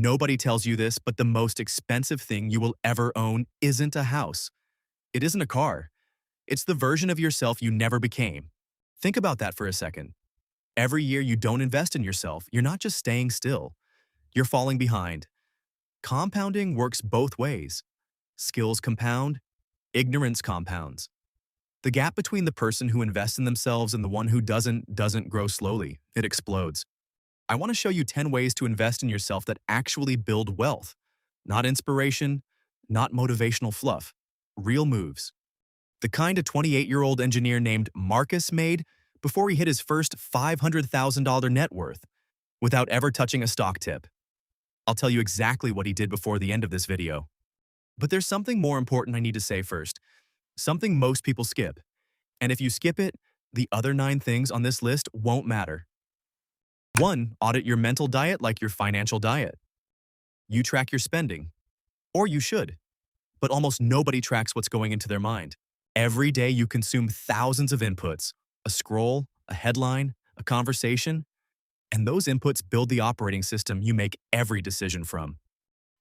Nobody tells you this, but the most expensive thing you will ever own isn't a house. It isn't a car. It's the version of yourself you never became. Think about that for a second. Every year you don't invest in yourself, you're not just staying still. You're falling behind. Compounding works both ways. Skills compound, ignorance compounds. The gap between the person who invests in themselves and the one who doesn't grow slowly. It explodes. I want to show you 10 ways to invest in yourself that actually build wealth. Not inspiration, not motivational fluff. Real moves. The kind a 28-year-old engineer named Marcus made before he hit his first $500,000 net worth, without ever touching a stock tip. I'll tell you exactly what he did before the end of this video. But there's something more important I need to say first. Something most people skip. And if you skip it, the other 9 things on this list won't matter. 1. Audit your mental diet like your financial diet. You track your spending. Or you should. But almost nobody tracks what's going into their mind. Every day you consume thousands of inputs. A scroll, a headline, a conversation. And those inputs build the operating system you make every decision from.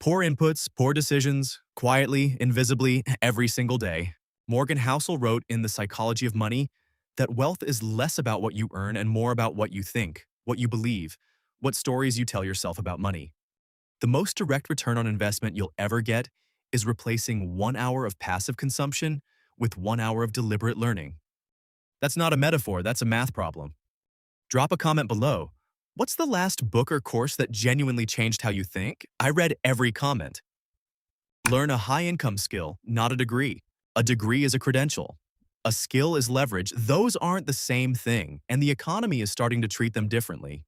Poor inputs, poor decisions, quietly, invisibly, every single day. Morgan Housel wrote in The Psychology of Money that wealth is less about what you earn and more about what you think, what you believe, what stories you tell yourself about money. The most direct return on investment you'll ever get is replacing 1 hour of passive consumption with 1 hour of deliberate learning. That's not a metaphor, that's a math problem. Drop a comment below. What's the last book or course that genuinely changed how you think? I read every comment. Learn a high-income skill, not a degree. A degree is a credential. A skill is leverage. Those aren't the same thing, and the economy is starting to treat them differently.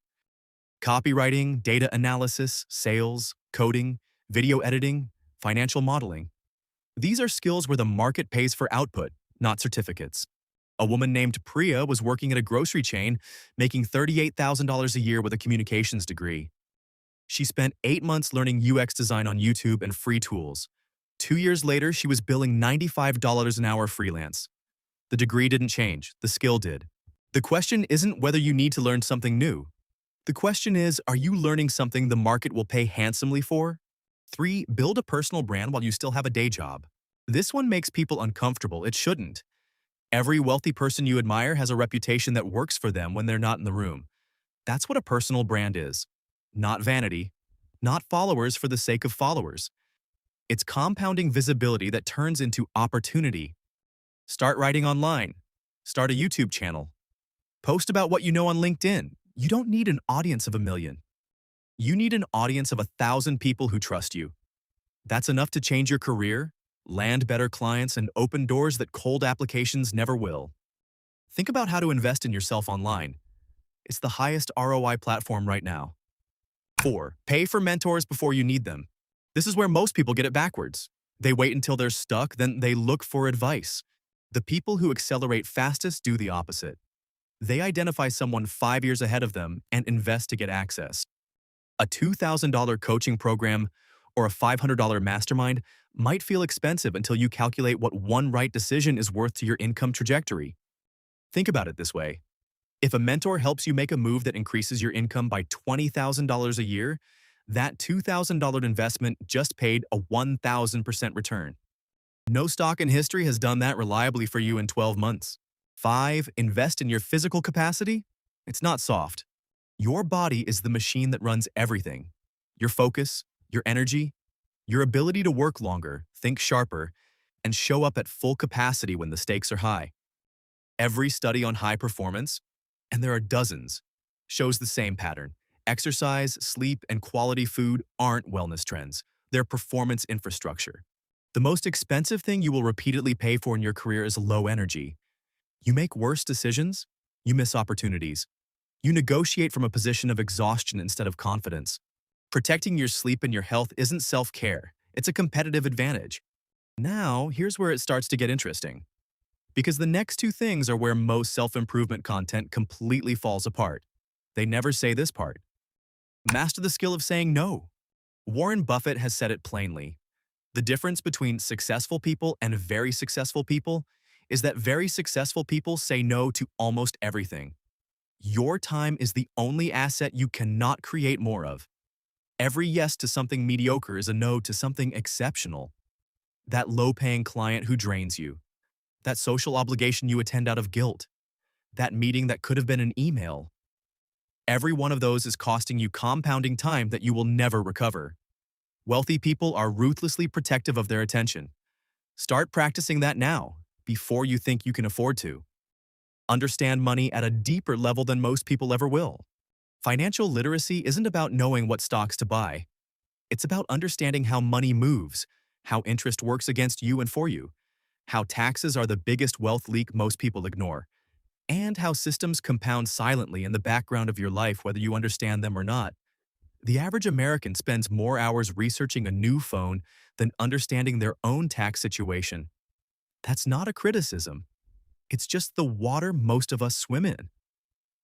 Copywriting, data analysis, sales, coding, video editing, financial modeling. These are skills where the market pays for output, not certificates. A woman named Priya was working at a grocery chain, making $38,000 a year with a communications degree. She spent 8 months learning UX design on YouTube and free tools. 2 years later, she was billing $95 an hour freelance. The degree didn't change, the skill did. The question isn't whether you need to learn something new. The question is, are you learning something the market will pay handsomely for? 3. Build a personal brand while you still have a day job. This one makes people uncomfortable. It shouldn't. Every wealthy person you admire has a reputation that works for them when they're not in the room. That's what a personal brand is. Not vanity, not followers for the sake of followers. It's compounding visibility that turns into opportunity. Start writing online. Start a YouTube channel. Post about what you know on LinkedIn. You don't need an audience of 1 million. You need an audience of 1,000 people who trust you. That's enough to change your career, land better clients, and open doors that cold applications never will. Think about how to invest in yourself online. It's the highest ROI platform right now. 4. Pay for mentors before you need them. This is where most people get it backwards. They wait until they're stuck, then they look for advice. The people who accelerate fastest do the opposite. They identify someone 5 years ahead of them and invest to get access. A $2,000 coaching program or a $500 mastermind might feel expensive until you calculate what one right decision is worth to your income trajectory. Think about it this way. If a mentor helps you make a move that increases your income by $20,000 a year, that $2,000 investment just paid a 1,000% return. No stock in history has done that reliably for you in 12 months. 5. Invest in your physical capacity. It's not soft. Your body is the machine that runs everything. Your focus, your energy, your ability to work longer, think sharper, and show up at full capacity when the stakes are high. Every study on high performance, and there are dozens, shows the same pattern. Exercise, sleep, and quality food aren't wellness trends. They're performance infrastructure. The most expensive thing you will repeatedly pay for in your career is low energy. You make worse decisions, you miss opportunities. You negotiate from a position of exhaustion instead of confidence. Protecting your sleep and your health isn't self-care, it's a competitive advantage. Now, here's where it starts to get interesting. Because the next 2 things are where most self-improvement content completely falls apart. They never say this part. Master the skill of saying no. Warren Buffett has said it plainly. The difference between successful people and very successful people is that very successful people say no to almost everything. Your time is the only asset you cannot create more of. Every yes to something mediocre is a no to something exceptional. That low-paying client who drains you. That social obligation you attend out of guilt. That meeting that could have been an email. Every one of those is costing you compounding time that you will never recover. Wealthy people are ruthlessly protective of their attention. Start practicing that now, before you think you can afford to. Understand money at a deeper level than most people ever will. Financial literacy isn't about knowing what stocks to buy. It's about understanding how money moves, how interest works against you and for you, how taxes are the biggest wealth leak most people ignore, and how systems compound silently in the background of your life whether you understand them or not. The average American spends more hours researching a new phone than understanding their own tax situation. That's not a criticism. It's just the water most of us swim in.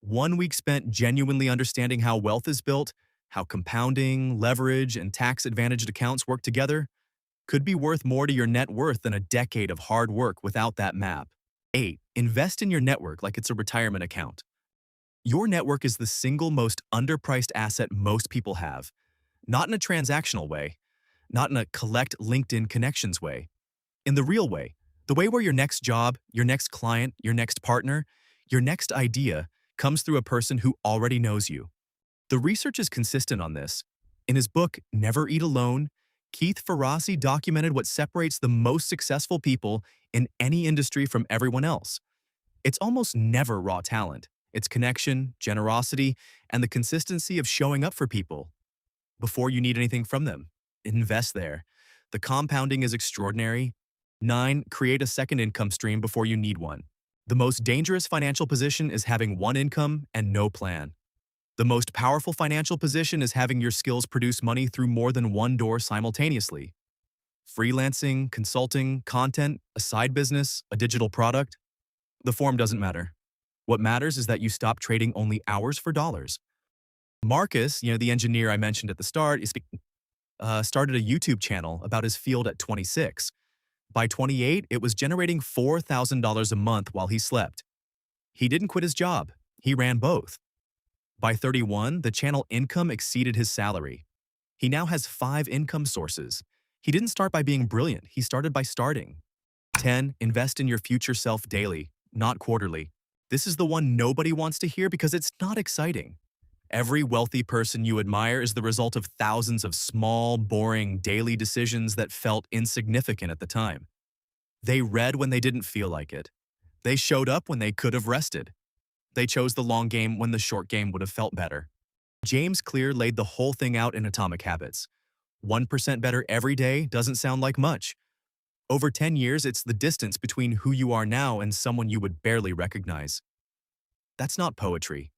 1 week spent genuinely understanding how wealth is built, how compounding, leverage, and tax-advantaged accounts work together, could be worth more to your net worth than a decade of hard work without that map. 8. Invest in your network like it's a retirement account. Your network is the single most underpriced asset most people have. Not in a transactional way, not in a collect LinkedIn connections way. In the real way, the way where your next job, your next client, your next partner, your next idea comes through a person who already knows you. The research is consistent on this. In his book, Never Eat Alone, Keith Ferrazzi documented what separates the most successful people in any industry from everyone else. It's almost never raw talent. It's connection, generosity, and the consistency of showing up for people before you need anything from them. Invest there. The compounding is extraordinary. 9. Create a second income stream before you need one. The most dangerous financial position is having one income and no plan. The most powerful financial position is having your skills produce money through more than one door simultaneously. Freelancing, consulting, content, a side business, a digital product. The form doesn't matter. What matters is that you stop trading only hours for dollars. Marcus, the engineer I mentioned at the start, started a YouTube channel about his field at 26. By 28, it was generating $4,000 a month while he slept. He didn't quit his job. He ran both. By 31, the channel income exceeded his salary. He now has 5 income sources. He didn't start by being brilliant. He started by starting. 10. Invest in your future self daily, not quarterly. This is the one nobody wants to hear because it's not exciting. Every wealthy person you admire is the result of thousands of small, boring, daily decisions that felt insignificant at the time. They read when they didn't feel like it. They showed up when they could have rested. They chose the long game when the short game would have felt better. James Clear laid the whole thing out in Atomic Habits. 1% better every day doesn't sound like much. Over 10 years, it's the distance between who you are now and someone you would barely recognize. That's not poetry.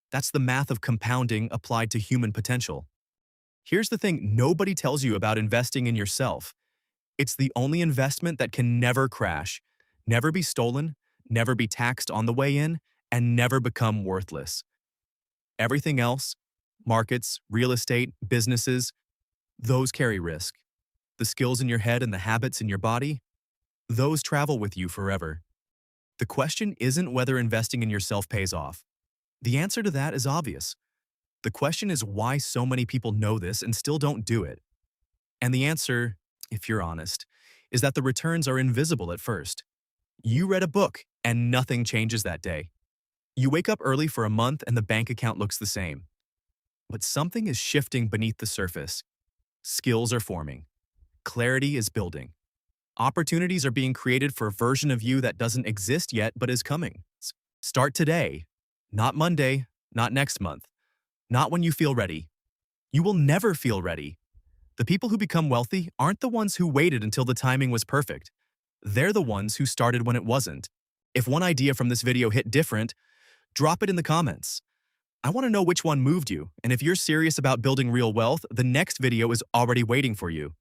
That's the math of compounding applied to human potential. Here's the thing nobody tells you about investing in yourself. It's the only investment that can never crash, never be stolen, never be taxed on the way in, and never become worthless. Everything else, markets, real estate, businesses, those carry risk. The skills in your head and the habits in your body, those travel with you forever. The question isn't whether investing in yourself pays off. The answer to that is obvious. The question is why so many people know this and still don't do it. And the answer, if you're honest, is that the returns are invisible at first. You read a book and nothing changes that day. You wake up early for a month and the bank account looks the same. But something is shifting beneath the surface. Skills are forming. Clarity is building. Opportunities are being created for a version of you that doesn't exist yet but is coming. Start today. Not Monday, not next month. Not when you feel ready. You will never feel ready. The people who become wealthy aren't the ones who waited until the timing was perfect. They're the ones who started when it wasn't. If one idea from this video hit different, drop it in the comments. I want to know which one moved you, and if you're serious about building real wealth, the next video is already waiting for you.